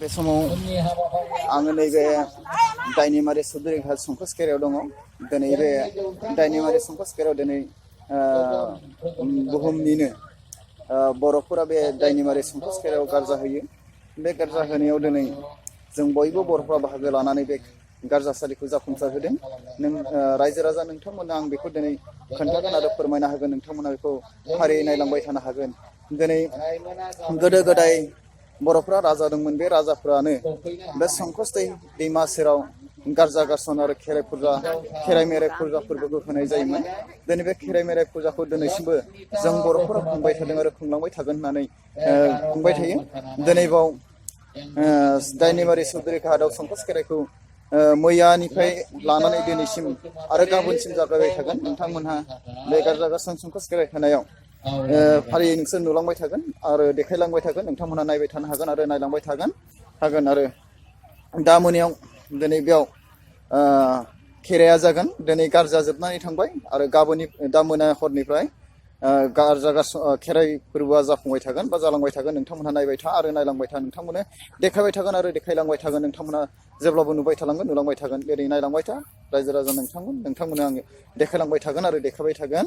बे समाव आङो नैबे दाइनिमारि सुद्रिघाट संकोस केरायाव दङ। दिनै बे दाइनिमारि संकोस केरायाव दिनै बुहुमनिनो बर'फोरा बे दाइनिमारि संकोस केरायाव गारजा होयो। बे गारजा होनायाव दिनै जों बयबो बर'फ्रा बाहागो लानानै बे गारजासालिखौ जाफुंसार होदों। रायजो राजा नोंथांमोना आं बेखौ दिनै खोन्थागोन आरो फोरमायना होगोन। नोंथांमोना बेखौ फारियै नायलांबाय थानो हागोन। दिनै गोदो गोदाय बर'फ्रा राजा दंमोन। बे राजाफ्रानो बे संकोस दैमा सेराव गारजा गारसन आरो खेराइ मेराइ फुजा फोरबोखौ होनाय जायोमोन। दिनै बे खेराइ मेराइ फुजाखौ दिनैसिमबो जों बर'फोरा खुंबाय थादों आरो खुंलांबाय थागोन होननानै खुंबाय थायो। दिनै बाव दाइनिमारि सुद्रिघाटआव संकोस खेराइखौ मैयानिफ्राय लानानै दिनैसिम आरो गाबोनसिम जागायबाय थागोन। नोंथांमोनहा बे गारजा गारसन संकोस खेराइ होनायाव फारियै नोंसोर नुलांबाय थागोन आरो देखायलांबाय थागोन। नोंथांमोनहा नायबाय थानो हागोन आरो नायलांबाय थागोन आरो दा मोनायाव दिनै बेयाव खेराइया जागोन। दिनै गारजा जोबनानै थांबाय आरो दा मोना हरनिफ्राय गारजा खेराइ फोरबोआ जाफुंबाय थागोन बा जालांबाय थागोन। नोंथांमोनहा नायबाय था आरो नायलांबाय था। नोंथांमोननो देखायबाय थागोन आरो देखायलांबाय थागोन। नोंथांमोनहा जेब्लाबो नुबाय थालांगोन, नुलांबाय थागोन। बेरै नायलांबाय था रायजो राजा नोंथांमोननो आङो देखायलांबाय थागोन आरो देखायबाय थागोन।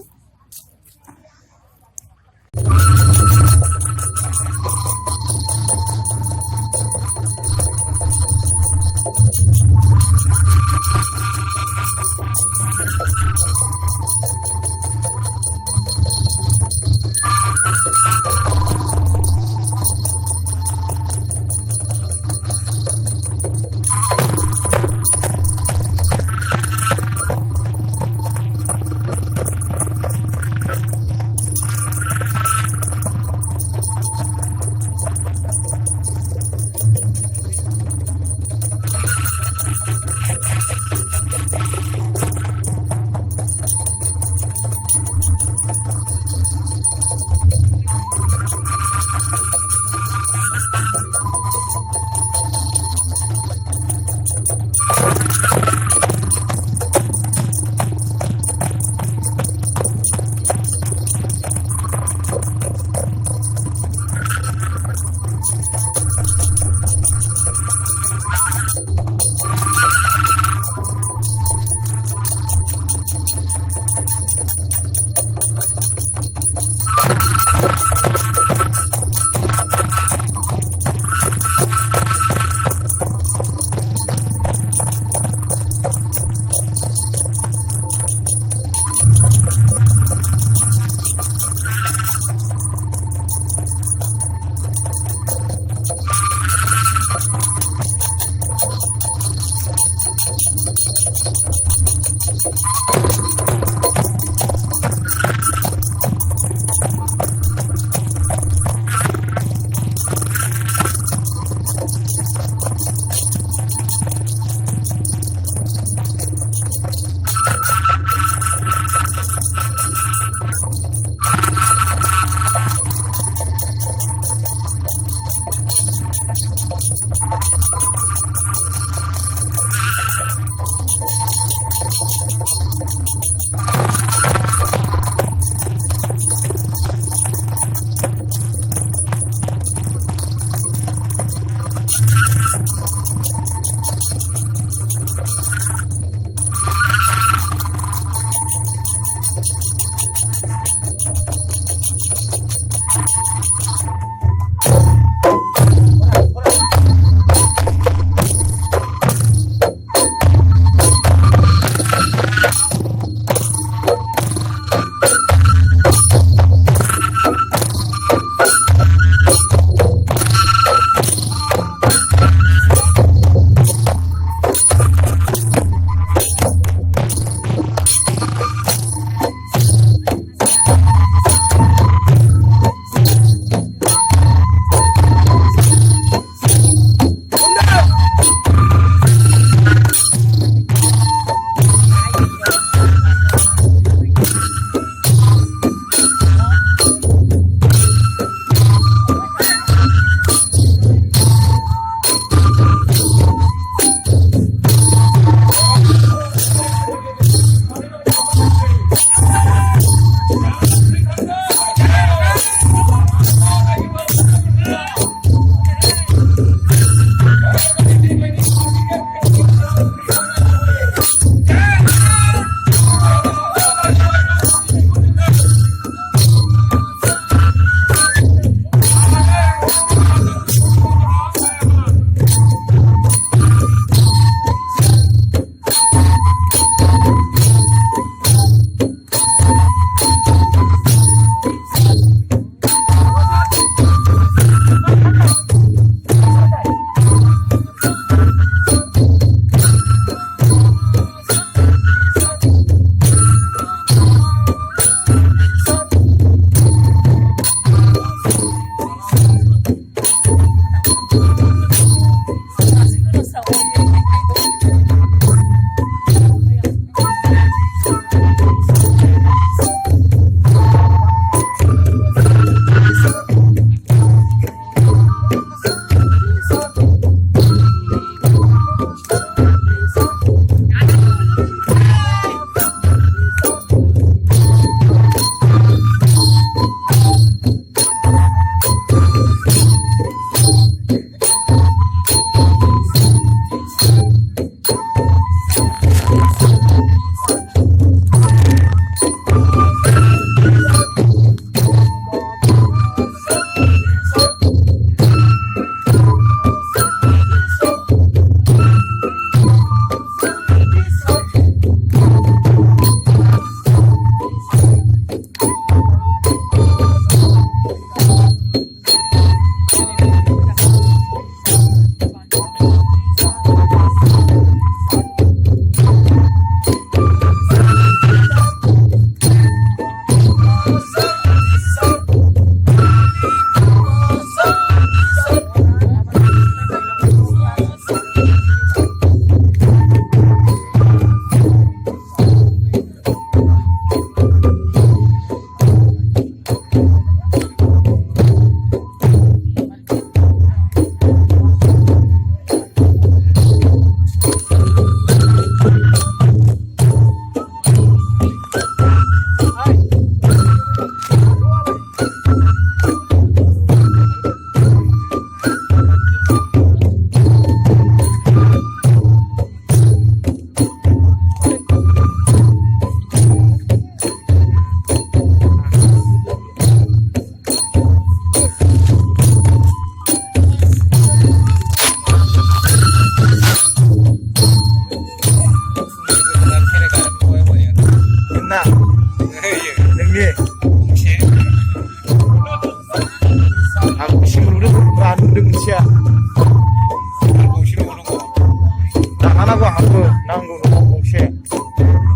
नांगौ आंबो नांगौ न'आव गंसे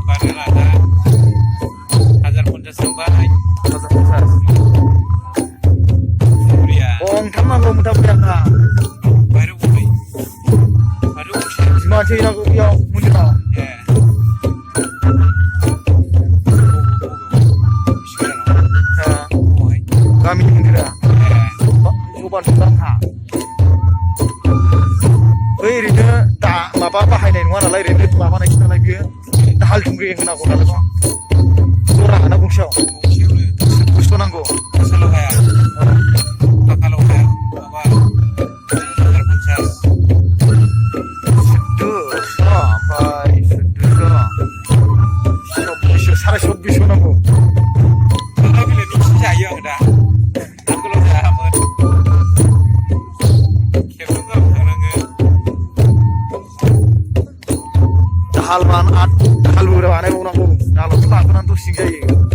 बारा लादा 1050 थांबाय 1050 बुरिया गंथाम नांगौ मुथा मुथि आंहा बारु बुरि बारु गंसे मानसि नांगौ बेयाव मन्दिराव गामिनि मन्दिरा जबान सुदांहा बै ओरैनो दा माबा बाहायनाय नङा नालाय ओरैनो माबानायसो नालाय बियो दाहाल थुंग्रि होनांगौ नालाय जरा ना गंसेयाव बुस्थु नांगौ सालाव हाया थाखालाव हाया माबा 1050 ओमफ्राय 2400 नांगौ थांलाय फैलाय मिथि जायो आङो दा आगोलाव जायामोन खेबथाम गाहाम थांनाङो दाहालबो बानायबावनांगौ दाहालावथ' गाखोनानै दसेनो जायो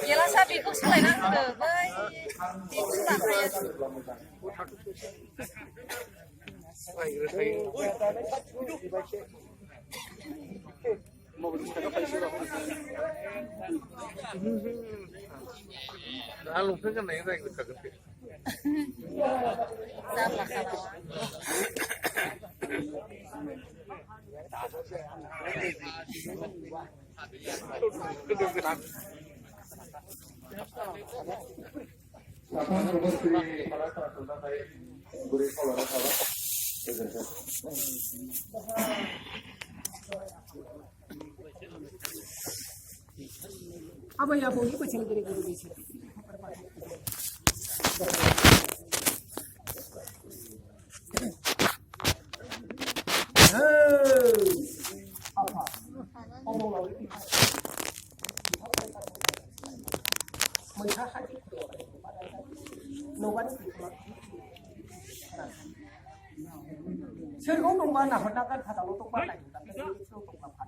Jelas beku selain aku bai beku lakai Apa ya boleh kecil dari guru di sini. Apa? Omong lalu itu. Mereka hati nobody. Saya ngomong mana hendakan kata untuk mana tapi itu untuk apa?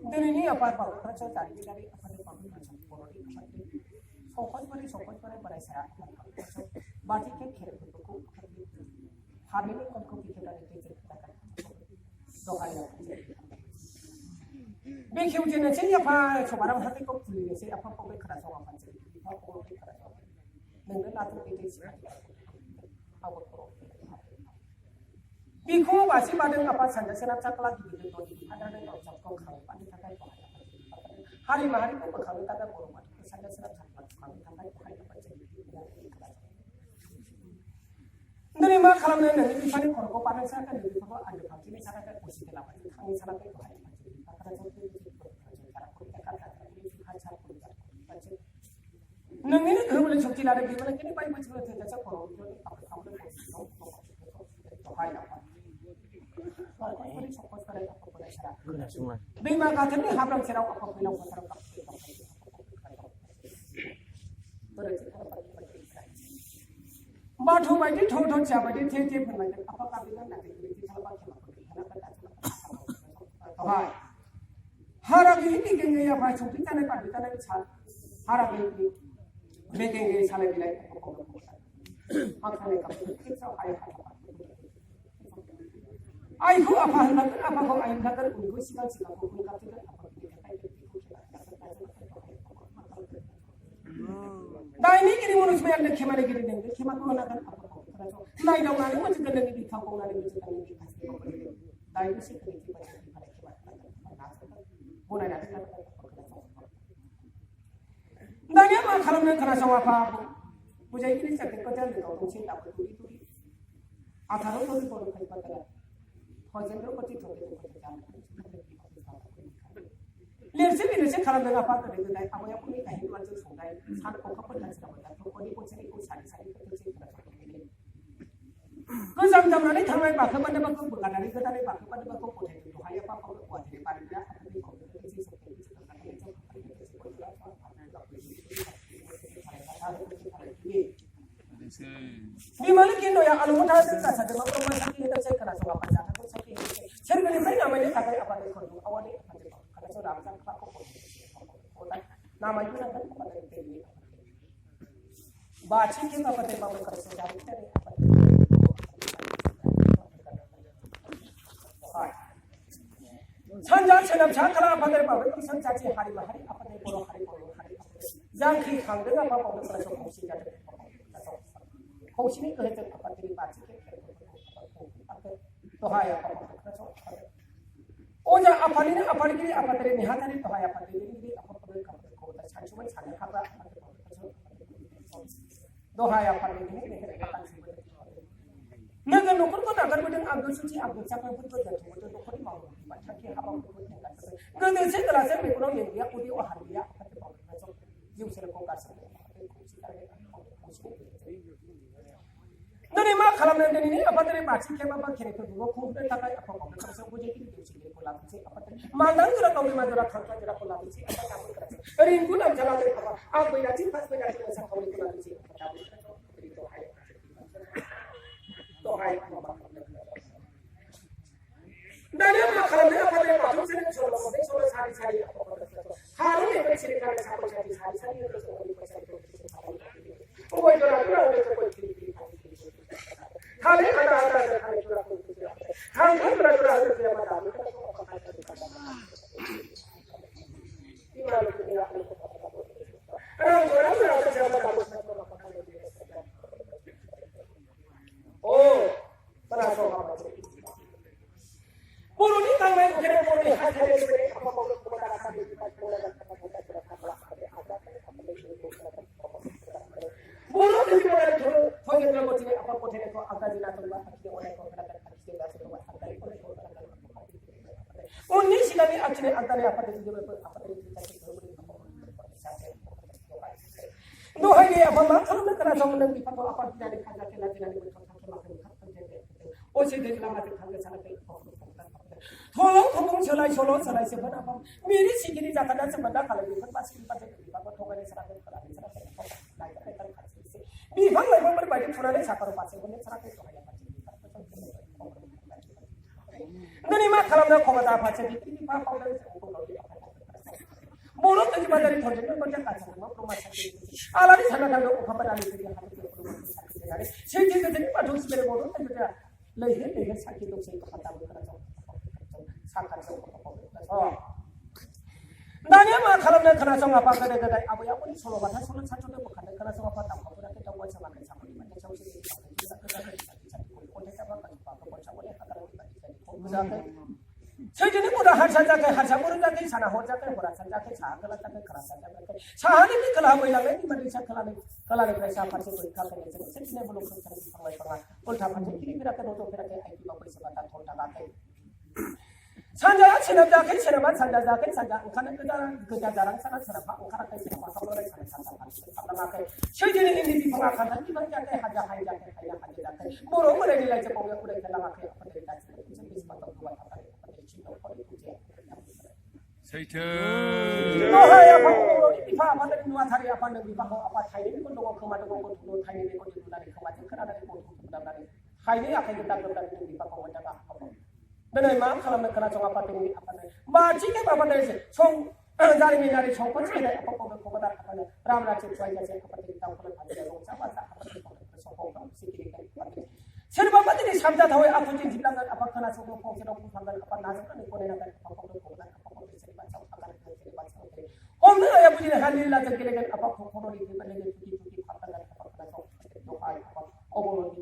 Dari ini apa kerja tadi dari apa di pangkalan songkosh pada saya batik kere itu hari ini kau kita dari kita doanya begitu jenis ini apa sebarang hati kau pilih sih apa kau berkerja sama macam apa kau berkerja dengan latar itu sih awak kau बिखौ बासि बादों आफा सानजा सोनाब साख्ला गिदिर दनि आदारनि गावसाखौ खांबानो थाखाय हारि माहारिखौ बोखांनो थाखाय बर' माहारिखौ सानजा सोनाब साख्ला खांनो थाखाय दिनै मा खालामनो नोंनि बिफानि खर'खौ बारनो सानाखै नोंनि बिफाखौ आन्दो फांसेनि सानाखै असिते लाबाय थांनि सानाखै दहाय नोंनिनो गोहोम सक्ति लादों बेखौनो किन्तु बाय बोसोर थैजासे खर'आव दैमा गाथोननि हाब्रां सेराव आफा फैलाव फोथाराव बाथौ बायदि थौ थिया बायदि थे थे फोरमायदों आफा काबिला नाथाय हारा गैयि गेंगे आफा सक्ति जानाय बादि जानाय हारा गैयि मेगेंगे सालाय बिलाय आइखौ आफा होननांगोन आफाखौ आइ होननांगोन उनखौ सिगां सिगांखौ उनखाबथिगोन दायनिगिरि मुनुसमायानो खेमानिगिरि नोंनो खेमाखौ होनांगोन आफाखौ नायदावनानै मोनसे नोंनि बिखाखौ होनानै मोनसे नोंनि बिखाखौ दायनि सिखोनथि बनायनानै दानिया मा खालामनो खोनासं आफा बुजायगिरि जागोनखौ जानो दंसे दाबो तुरि तुरि आधारो तुरि पद खायफा हजेन्द्र पति थोंगे लिरसे बिरसे खालामदों आफा गोदो गोदाय आबै आबौनि काहिमाजों संनाय सान अखाफोर हाजिरा थख'नि खनसेनिखौ सारि सारि गोजाम जामनानै थांनाय बाखोबानो बाखौ बोगारनानै गोदानै बाखोबानो बाखौ गथायदों दहाय आफा फावनो गुवाहाटि बारिदा आफानि बिमानो किन्नया आलुमथा गासादों ब्रह्म साखि होनोसै खोनासं आफा जाथाखौ साखि सोरगोनिफ्राय नामायनो थाखाय आफानि खर'खौ आवानि खोनासं रामजां खाखौ नामायखौ नांगोन आफानि बाथि के आफानि बाबु खोनासं जाबोथारे सानजा सोनाब सा खाला आफानि बाबु किसान जाथि हारि माहारि आफानि बर' हारि जांख्रि खांदों आफा बाबु खोनासं खौसे जादों खौसेनि गोहोजों आफादगिरि बाथि दहाय अजा आफानिनो आफादगिरि आफादारि नेहाथारि दहाय आफादगिरि आफादगिरि खामानिखौ सानसुमै साननो हाग्रा दहाय आफादगिरि नोगोर न'खरखौ नागारबोदों आंगो सुथि आंगो जाग्राफोरखौ दोनथ'बोदों न'खरनि मावनो थांखि हाबाफोरखौ गोदोसो गोलासो बेखौनो मेंग्रिया उदै हारिया जिउ सोलोखौ गासिबो दिनै मा खालामनो दिनैनि आफादारि बाथि खेबा खेराइफोरखौ खुंनो थाखाय आफा बावनो खालामो बुजायगिरि देवसिगिरिखौ लाबोनोसै आफादारि मालदां गोरा गावनि माजोरा थांखा गोराखौ लाबोनोसै आफा नामखौ खोनासै ओरैनोखौ नामजालालै आफा आं बैनाथि फास बैनाथि मोसाखावरिखौ लाबोनोसै दहाय दानिया मा खालामनो आफादारि बाथौ सेरनि सल' मोदै सल' सारि सारि हालौ एफाय सिरि खालाय साफाय सारि सारि सारि गय जराफोरा खाले आदा आदा खाले जरा हांखो जरा जरा होनो मा दाबो बर'नि गांनाय उखैनाय बर'नि हाथाइनि लुबैनाय आफा बावनो बर' धोरोमारि फजेन्द्र गतिनि आफा गथायनायखौ आगारि नाथुरबा आखिनो अनायखौ खोनादों आखिनो गासिबो उननि सिगांनि आखिनाय आगारि आफादनि जोबोर आफादनि दहायनि आफा मा खालामनो खोनासंदों बिफाखौ आफाद दिनानै खाजा खेला दिनानै बोथोर थांखि माखौ असे दैज्लां माजों थांनो सानाखै थलं थलं सोलाय सल' सोलाय सोबोन आफा मेरि सिगिरि जाखाना सोमोन्दा खालाय बेफोर बासिगिरि बाथौ बिफाखौ थगायनाय सानाखै खोनानै सानाखै बिफां लाइफांफोर बायदि थुनानै साफार बासेखौनो सानाखै दिनै मा खालामनो खबदा फारसे बिफा फावदों बर' जोंनि बाजारनि थरजोंनो मोनसे गासैबो प्रमाण आलारि साना थांनो अखाफोर आलि फैनानै सैथो गोजोननि बाथौ सिबिरे बर' जोंनि लैहोर लैहोर साखि दंसै दानिया मा खालामनो खोनासं आफा गोदो गोदाय आबै आबौनि सल'बाथा सल' सानस'नो बोखारनो खोनासं आफा दावखाफोराखै दावबाय सामाखै सामोन सैजोनि बुरा हारसा जाखै हारसा बर' जाखै साना हर जाखै हरासा जाखै साहा खोला जाखै खोलासा जाखै साहानिफ्राय खोलाहा बोहैलांनाय दैमा दैसा खोलानिफ्राय साहा फारसे बोहैखारफैनाय जों सोरजिनाय बुलुं संसारनि बिफां लाइफाङा उल्था फारसे खिरिफेराखै रज'फेराखै आइथिङाव बैसोबा दाथल दागाखै सानजाया सोनाब जाखै सोनाबा सानजा जाखै सानजा ओंखारनो गोजा जारां साना सोनाबहा ओंखाराखै सोनाबहा खावलाय साना सानजा फारसे खालामाखै सैजोनि इन्दि बिफाङा खान्थाल बिफां जाखै हाजा हाय जाखै हायना हाजो जाखै बर' बोरायनि लाइजो बावनो उराय खालामाखै आफादनि दासिम जों बेसेबां गुवार आफादनि सैथो दहाय आफा बर'नि बिफा आफादनि नुवाथारि आफादनि बिफाखौ आफा थाइनै मेगन दङ खोमा दङ गन्थं थाइनै मेगन नुनानै खोमाजों खोनानानै गन्थं दामनानै थाइनै आखाइजों दागदाबनानै जों बिफाखौ मोनदाङा आफाखौ दिनै मा खालामनो खोनासं आफादनि आफादनि बाथिके आफादनि सं जारिमिनारि संकोच खेराइ आफाखौनो खबरदार आफादनि राम राजो थुवाइजासे आफादनि दावखोनो फालिया रंजा बाजा आफादनि संकौखौ सिखिरिखारि आफादनि सोरबाबा दिनै सामजाथावै आखुजों जिबलांगोन आफा खोनासंनो फंसेराव बुंखांगोन आफा नाजावनानै गनायनांगोन आफाखौनो खबरदार आफाखौनो सोरबा साव आगान सोरबा साव हमनो हाया बुजिनो हाया लीलाजों गेलेगोन आफा खर'नि गेलेगोन थुखि थुखि फाबनांगोन आफा खोनासं दहाय आफा अबरनि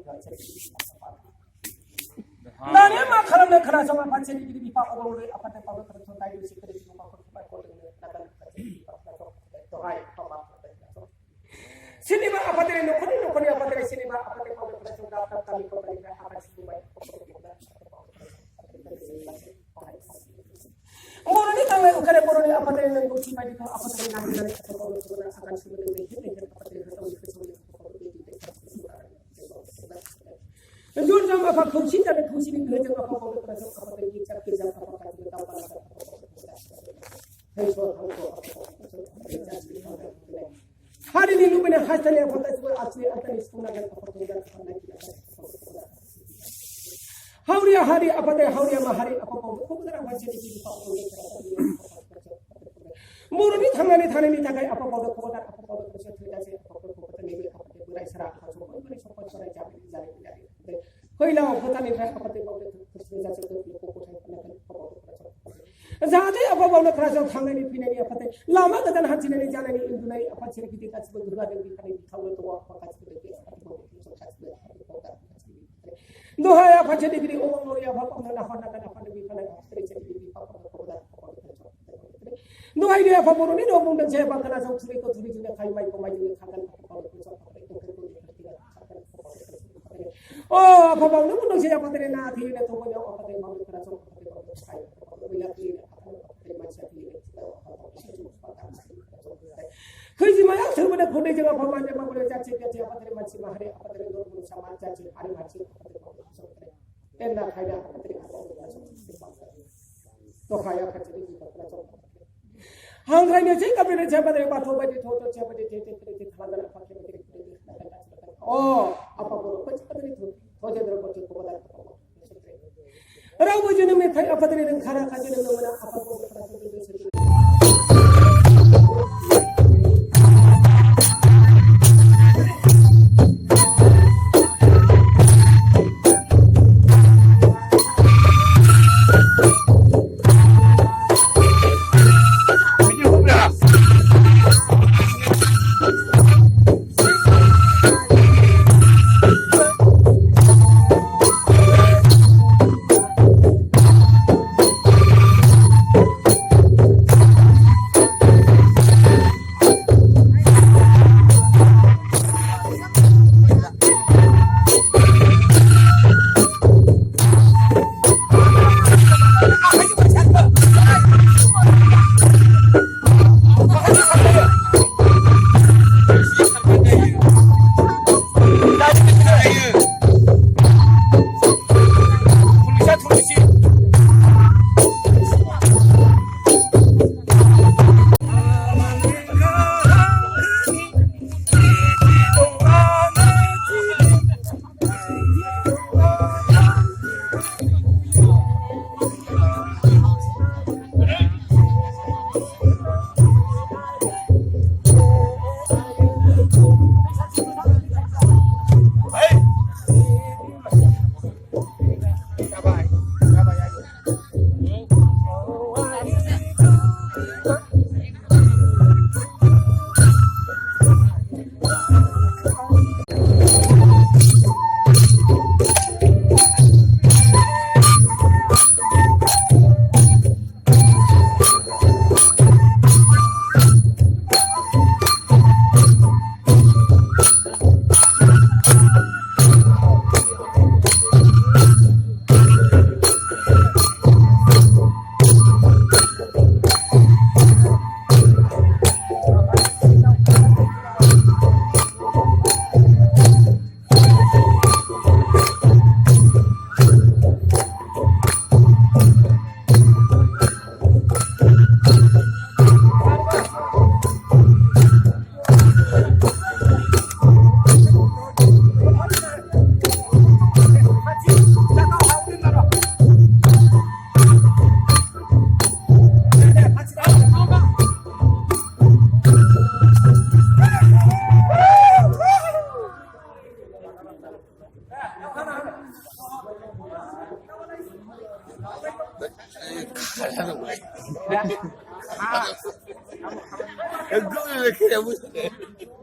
दानिया मा खालामनो खोनासं आफा सोरगिदिं बिफा अबरनि आफादनि पावनो खोनासं दाय दुसि खोरि बिफाखौ खुबाय खर'नो नागान दहाय आफा सिनेमा आफादनि न'खरनि आफादनि सिनेमा आफादनि पावनो खोनासं दाफा तालि खर'निफ्राय आफा सिबुबाय बर'नि गांनाय उखैनाय बर'नि आफादनि रोंगौथि बायदिखौ आफादनि नागिरनानै आफादखौनो खबरदार आगान सुबुरुन दैदेन आफादनि गोथौनि गोसोनि जुनजों आफा खौसे जानो खौसेनि गोहोजों आफा बावनो खोनासं आफादनि गिर्जा गिर्जा आफा खाथिनि दावगानाय हारिनि लुबैनाय हास्थायनाय आफा गासिबो आथिनि आफादनि सुफुंनांगोन हावरिया हारि आफादनि हावरिया माहारि आफा बावनो खबरदार आफादनि बर'नि थांनानै थानायनि थाखाय आफा बावनो खबरदार आफा बावनो खौसे थैजासे आफाखौ खबरदारनि आफादनि बोराय सारा आफादनि संकोच बोराय जाबाय फैलाव भुटाननिफ्राय आफादनि बावनो थैजासे लोगोखौ गथाय जाहाथे आफा बावनो खोनासं थांनायनि फैनायनि आफादनि लामा गोदान हान्थिनानै जानायनि उन्दुनाय आफाद सोरगिदिं गासिबो दुर्गाजों बिखानि बिखावनो दङ आफा गासिबो दहाय आफा सोरगिदिं अबंलरि आफा बावनो नाहरनांगोन आफादनि बिखानाय सोरगिदिं बिफाखौ खबरदार दहाय दे आफा बर'नि राव बुंदों जे आफा खोनासं थुरिखौ थुरिजोंनो खाय माइखौ माइजोंनो खागोन आफा बावनो बुंदों जे आफादनि ना थैनो थगायाव आफादनि मावनो खोनासं आफादनि बावनो साय बैला थैनो आफादनि मानसिया थैनो खैजिमाया सोरबोनो खुदैजों आफा मानजों मावनो जाथि जाथि आफादनि मानसि माहारि आफादनि न'खर समाज जाथि हारि मानसि आफादनि मावनो तेन्ना खायदा आफादनि दहाय आफादनि हांग्रायनोसै गाब्रिनो आफादनि बाथौ बायदि थौ बायदि थे खालामनानै आफादनि आफा बर' आफादनि थजेन्द्र गति खबरदार रावबो जोनोम मेथाइ आफादनि रोंखा राखा जोनोम मोना आफादखौ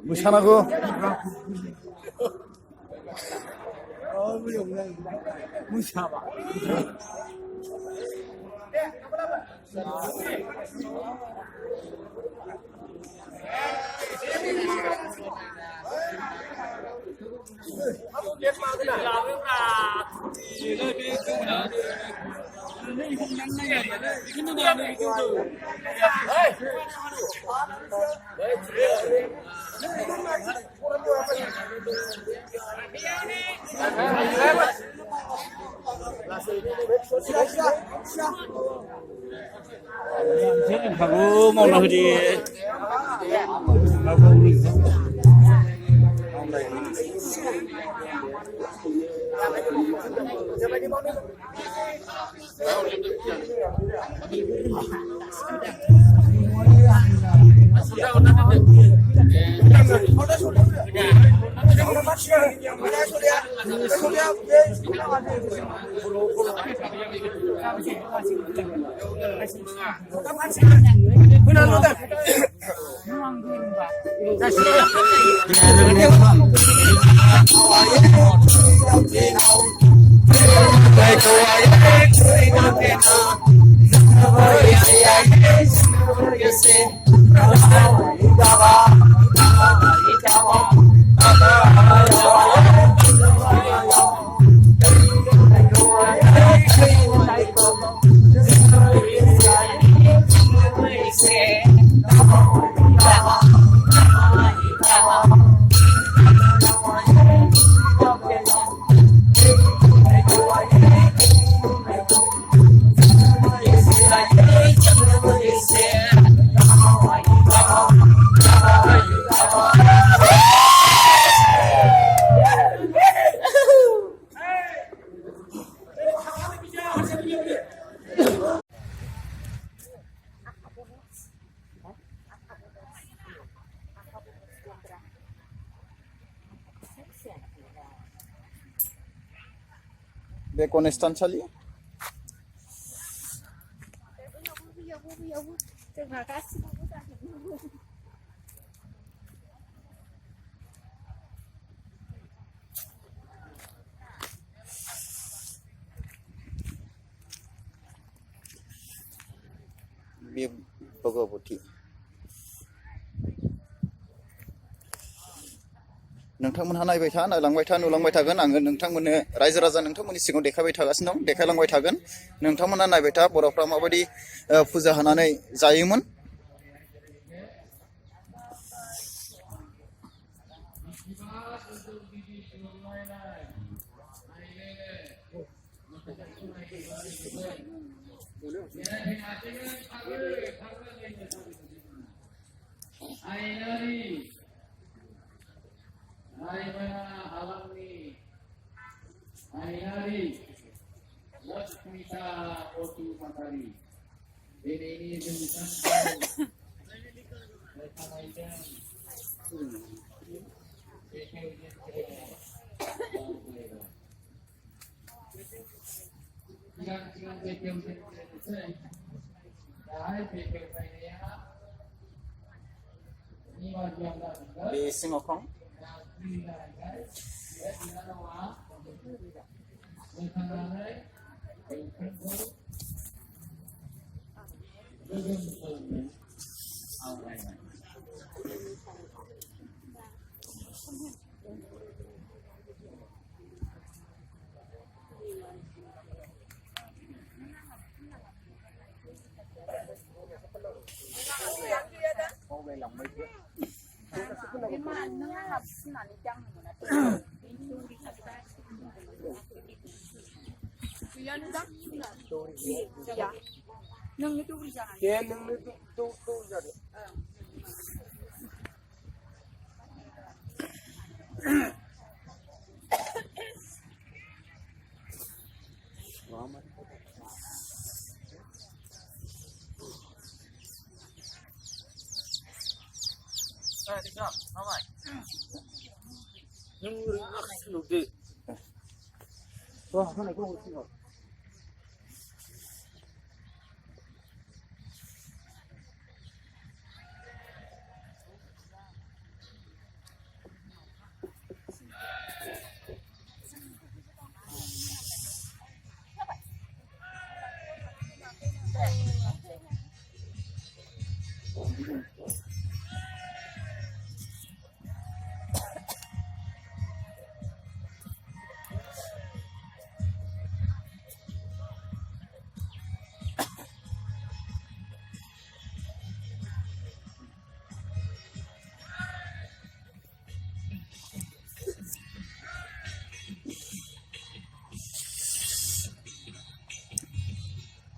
मोसानांगौ Baru mau lah di बे गणेश थानसालि बे भगवती नोंथांमोनहा नायबाय था नायलांबाय था नुलांबाय थागोन आङो नोंथांमोननो रायजो राजा नोंथांमोननि सिगाङाव देखायबाय थागासिनो दं देखायलांबाय थागोन नोंथांमोनहा नायबाय था बर'फ्रा माबायदि फुजा होनानै जायोमोन बे सिङाव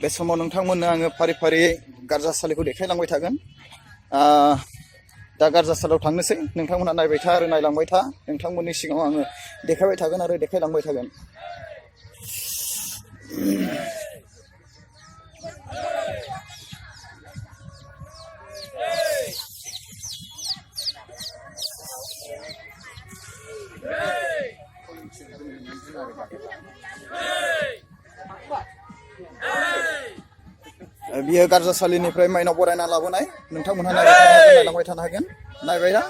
बे समाव नोंथांमोननो आङो फारि फारियै गारजासालिखौ देखायलांबाय थागोन दा गारजासालियाव थांनोसै नोंथांमोना नायबाय था आरो नायलांबाय था नोंथांमोननि सिगाङाव आङो देखायबाय थागोन आरो देखायलांबाय थागोन बियो गारजासालिनिफ्राय माइनाव बरायना लाबोनाय नोंथांमोनहा नायलांबाय थानो हागोन नायबाय ना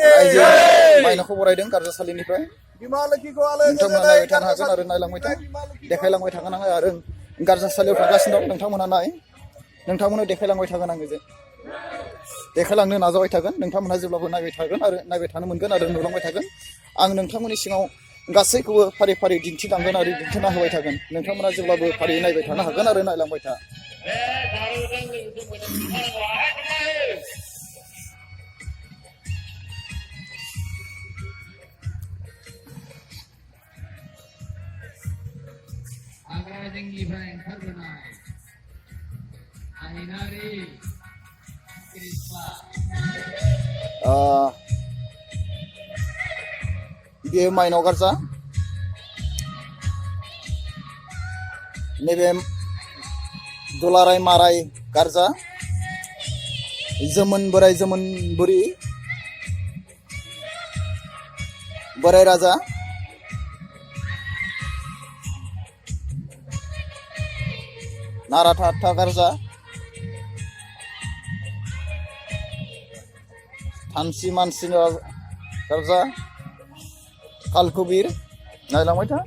रायजो माइनावखौ बरायदों गारजासालिनिफ्राय नोंथांमोना नायबाय थानो हागोन आरो नायलांबाय था देखायलांबाय थागोन आङो आरो गारजासालियाव थांगासिनो दं नोंथांमोना नोंथांमोननो देखायलांबाय थागोन आङो जे देखायलांनो नाजाबाय थागोन नोंथांमोनहा जेब्लाबो नायबाय थागोन आरो नायबाय थानो मोनगोन आरो नुलांबाय थागोन आं नोंथांमोननि सिगाङाव गासैखौबो फारि फारि दिन्थिलांगोन आरो दिन्थिना होबाय थागोन नोंथांमोना जेब्लाबो फारियै नायबाय थानो हागोन आरो नायलांबाय था जोंनिफ्राय ओंखारबोनाय दाइनारि बेयो माइनाव गारजा नैबे दुलाराय माराय गारजा जोमोन बोराय जोमोन बुरि बोराय राजा नाराथा गारजा थानसि मानसि गारजा कालकुबिर नायलांबाय था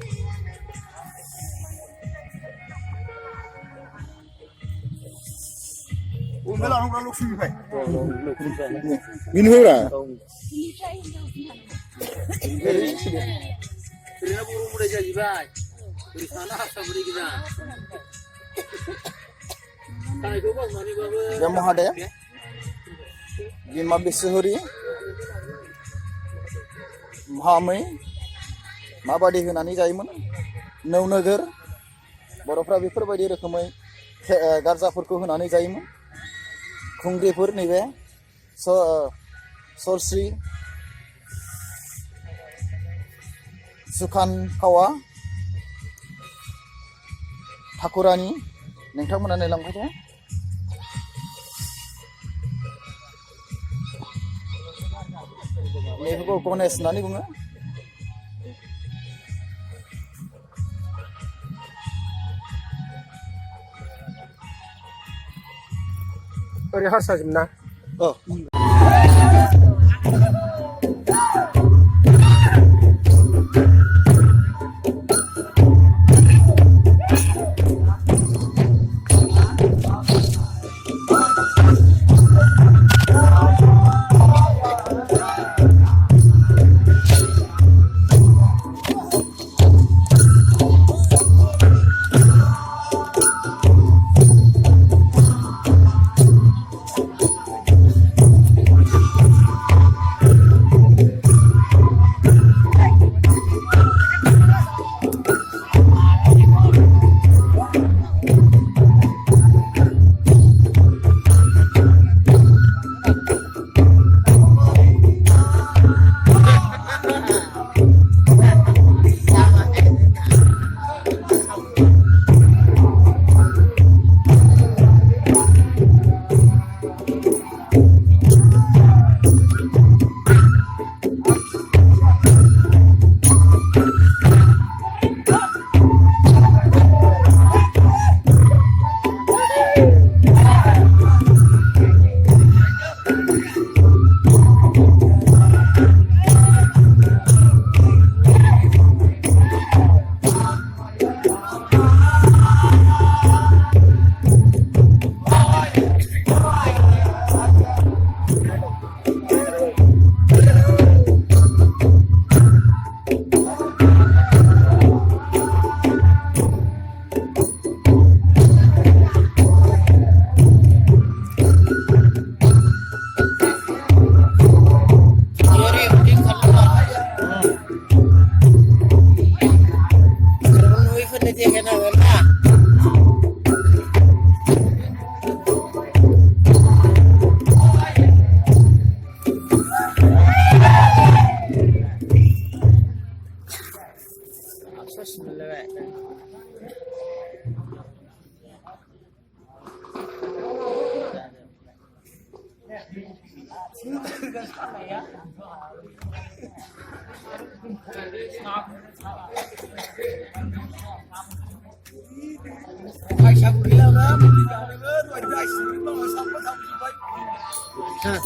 बिनिफ्राय बे महादेव बिमा बिसोहरि महामै माबादि होनानै जायोमोन नौनोगोर बर'फ्रा बेफोरबायदि रोखोमै गारजाफोरखौ होनानै जायोमोन खुंग्रिफोर नैबे सरस्रि सुखान खावा ठाकुरानि नोंथांमोना नायलांबाय था बेफोरखौ गनेश होननानै बुङो ओरै हारसाजोब ना Aisyah gila lah, Aisyah